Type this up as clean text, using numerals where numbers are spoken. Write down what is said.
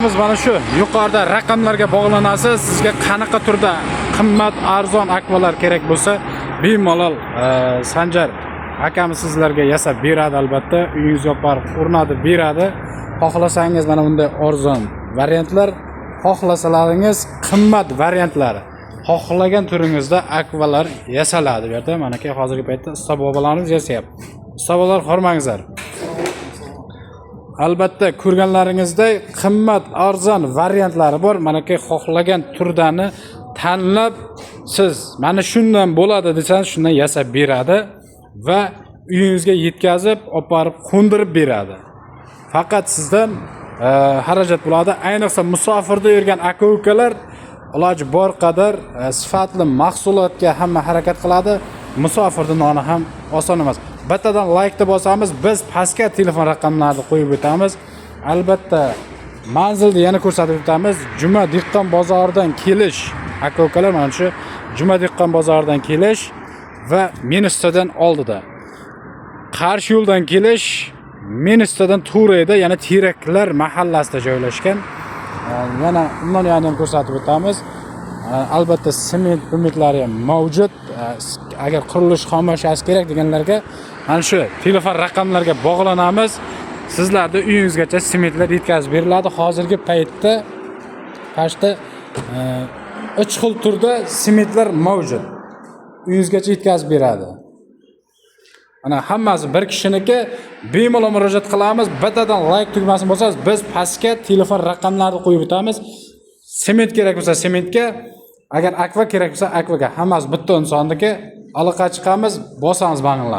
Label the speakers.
Speaker 1: Biz mana shu yuqorida raqamlarga bog'lanasiz. Sizga qanaqa turda qimmat, arzon akvalar kerak bo'lsa, bemalol Sanjar akamiz sizlarga yasab beradi albatta. Uyingiz yoparib o'rnatib beradi. Xohlasangiz mana bunday arzon variantlar, xohlasalaringiz qimmat variantlari. Xohlagan turingizda akvalar yasaladi bu yerda. Mana aka hozirgi paytda usta bobolarimiz yasayapti. Usta bobolar hormangizlar. Albatta ko'rganlaringizday qimmat arzon variantlari bor. Mana aka xohlagan turdani tanlab siz mana shundan bo'ladi desangiz shundan yasab beradi va uyingizga yetkazib, olib borib qo'ndirib beradi. Faqat sizdan xarajat bo'ladi. Ayniqsa musofirda yurgan aka-ukalar iloji bor qadar sifatli mahsulotga hamma harakat qiladi. Musofirda noni ham oson emas. Bittadan like deb bosamiz, biz pastga telefon raqamlarini qo'yib o'tamiz. Albatta manzilni yana ko'rsatib o'tamiz. Juma dehqon bozoridan kelish aka-ukalar mana shu Juma dehqon bozoridan kelish va Ministadan oldida. Qarshi yo'ldan kelish Ministadan to'g'rida, ya'ni Teraklar mahallasida joylashgan. Yana undan yana ham ko'rsatib o'tamiz. Albatta sement bumiklari ham mavjud. Agar qurilish xomashasi kerak deganlarga mana shu telefon raqamlarga bog'lanamiz. Sizlarda uyingizgacha sementlar yetkazib beriladi. Hozirgi paytda pastda 3 xil turda sementlar mavjud. Uyingizgacha yetkazib beradi. Ana hammasi bir kishiniki. Bemalol murojaat qilamiz. Bittadan like tugmasini bosangiz, biz pastga telefon raqamlarini qo'yib o'tamiz. Sement kerak bo'lsa sementga, agar akva kerak bo'lsa akvaga, hammasi bitta insonniki. Aloqa chiqamiz, bosamiz banglar.